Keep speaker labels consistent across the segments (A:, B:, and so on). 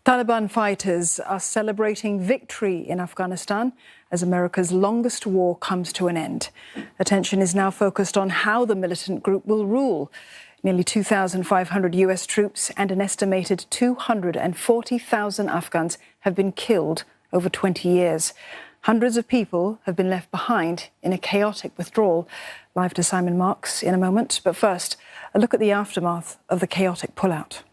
A: Taliban fighters are celebrating victory in Afghanistan as America's longest war comes to an end. Attention is now focused on how the militant group will rule. Nearly 2,500 US troops and an estimated 240,000 Afghans have been killed over 20 years. Hundreds of people have been left behind in a chaotic withdrawal. Live to Simon Marks in a moment. But first, a look at the aftermath of the chaotic pullout.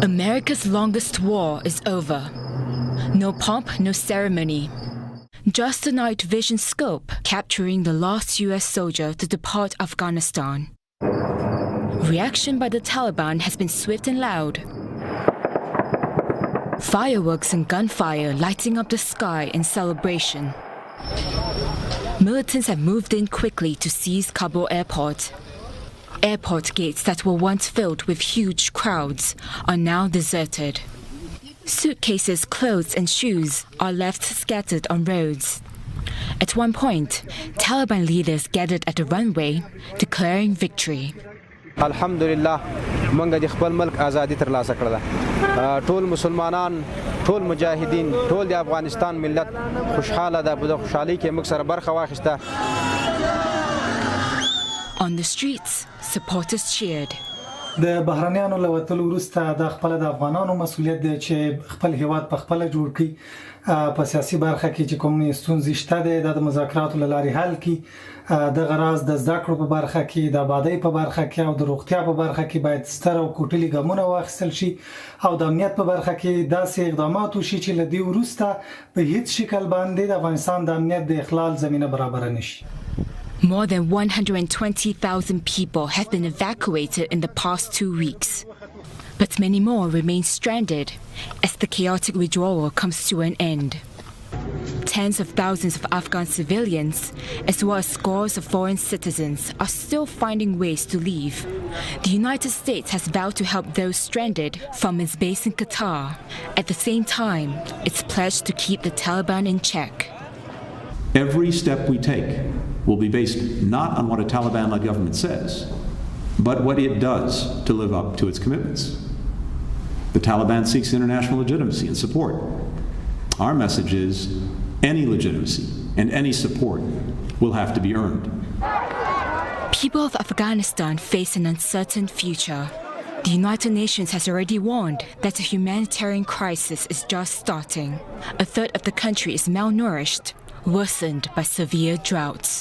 B: America's longest war is over. No pomp, no ceremony. Just a night vision scope capturing the last US soldier to depart Afghanistan. Reaction by the Taliban has been swift and loud. Fireworks and gunfire lighting up the sky in celebration. Militants have moved in quickly to seize Kabul airport. Airport gates that were once filled with huge crowds are now deserted. Suitcases, clothes and shoes are left scattered on roads. At one point, Taliban leaders gathered at the runway, declaring victory.
C: Alhamdulillah, موږ د خپل ملک ازادي ترلاسه کړه. ټول مسلمانان، ټول مجاهدین، ټول د افغانستان ملت خوشحاله ده. په خوشحالۍ کې موږ سره برخه واخیسته.
B: On the streets, supporters cheered.
D: د بهرنیانو له وتلو وروسته د خپل د افغانانو مسؤلیت دی چې خپل هیواد په خپل جوړ کړي. په سیاسي برخه کې چې کوم ستونزې شته د مذاکراتو لارې حل کړي. د غراض د زده کړو په برخه کې، د آبادی په برخه کې او د روغتیا په برخه کې باید ستر او کوټلي ګامونه واخیستل شي او د امنیت په برخه کې داسې اقدامات وشي چې له دې وروسته په هیڅ شکل باندې د افغانستان د امنیت د اخلال زمينه برابر نشي.
B: More than 120,000 people have been evacuated in the past 2 weeks. But many more remain stranded as the chaotic withdrawal comes to an end. Tens of thousands of Afghan civilians, as well as scores of foreign citizens, are still finding ways to leave. The United States has vowed to help those stranded from its base in Qatar. At the same time, it's pledged to keep the Taliban in check.
E: Every step we take will be based not on what a Taliban-led government says, but what it does to live up to its commitments. The Taliban seeks international legitimacy and support. Our message is any legitimacy and any support will have to be earned.
B: People of Afghanistan face an uncertain future. The United Nations has already warned that a humanitarian crisis is just starting. A third of the country is malnourished, worsened by severe droughts.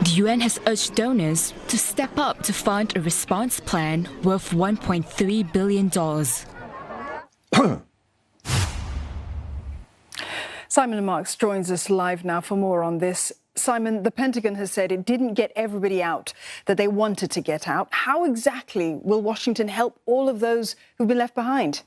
B: The UN has urged donors to step up to fund a response plan worth $1.3 billion.
A: Simon Marks joins us live now for more on this. Simon, the Pentagon has said it didn't get everybody out that they wanted to get out. How exactly will Washington help all of those who've been left behind?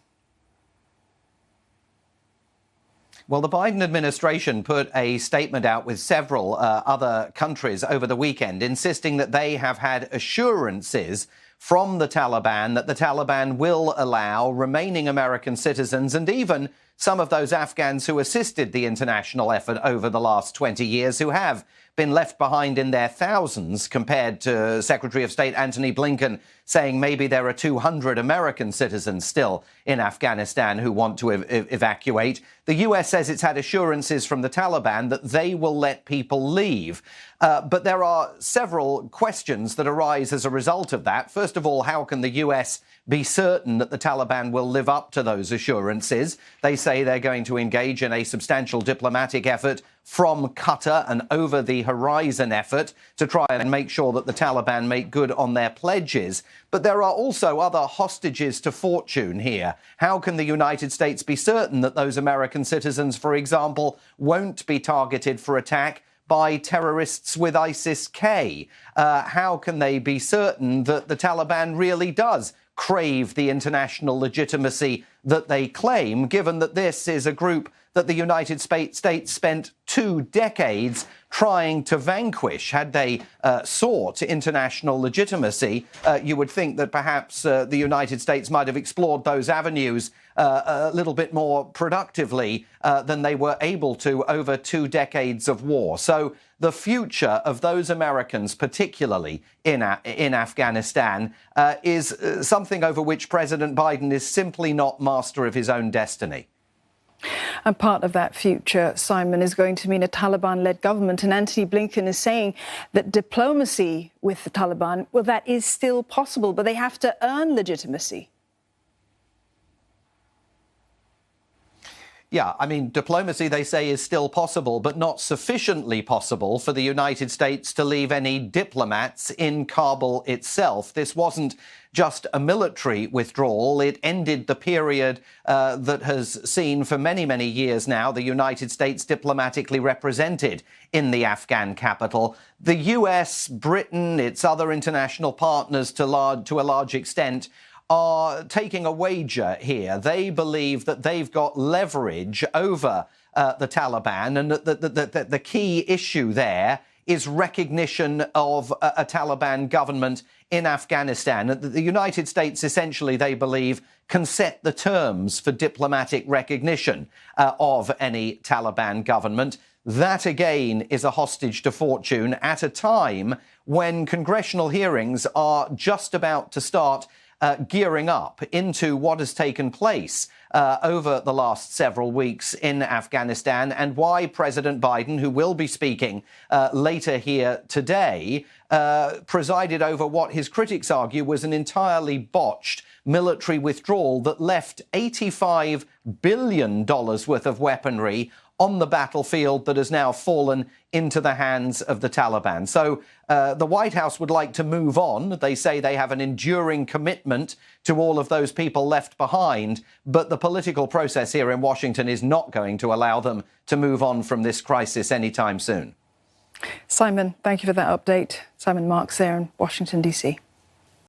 F: Well, the Biden administration put a statement out with several other countries over the weekend, insisting that they have had assurances from the Taliban that the Taliban will allow remaining American citizens and even some of those Afghans who assisted the international effort over the last 20 years, who have been left behind in their thousands, compared to Secretary of State Antony Blinken saying maybe there are 200 American citizens still in Afghanistan who want to evacuate. The US says it's had assurances from the Taliban that they will let people leave. But there are several questions that arise as a result of that. First of all, how can the US be certain that the Taliban will live up to those assurances? They say they're going to engage in a substantial diplomatic effort from Qatar, an over-the-horizon effort to try and make sure that the Taliban make good on their pledges. But there are also other hostages to fortune here. How can the United States be certain that those American citizens, for example, won't be targeted for attack by terrorists with ISIS-K? How can they be certain that the Taliban really does crave the international legitimacy that they claim, given that this is a group that the United States spent 2 decades trying to vanquish. Had they sought international legitimacy, you would think that perhaps the United States might have explored those avenues a little bit more productively than they were able to over 2 decades of war. So the future of those Americans, particularly in Afghanistan, is something over which President Biden is simply not master of his own destiny.
A: And part of that future, Simon, is going to mean a Taliban-led government. And Antony Blinken is saying that diplomacy with the Taliban, well, that is still possible, but they have to earn legitimacy.
F: Yeah, I mean, diplomacy, they say, is still possible, but not sufficiently possible for the United States to leave any diplomats in Kabul itself. This wasn't just a military withdrawal. It ended the period that has seen for many, many years now the United States diplomatically represented in the Afghan capital. The US, Britain, its other international partners to a large extent are taking a wager here. They believe that they've got leverage over the Taliban, and that the key issue there is recognition of a Taliban government in Afghanistan. The United States, essentially, they believe, can set the terms for diplomatic recognition of any Taliban government. That, again, is a hostage to fortune at a time when congressional hearings are just about to start gearing up into what has taken place over the last several weeks in Afghanistan, and why President Biden, who will be speaking later here today, presided over what his critics argue was an entirely botched military withdrawal that left $85 billion worth of weaponry on the battlefield that has now fallen into the hands of the Taliban. So the White House would like to move on. They say they have an enduring commitment to all of those people left behind, but the political process here in Washington is not going to allow them to move on from this crisis anytime soon.
A: Simon, thank you for that update. Simon Marks there in Washington, D.C.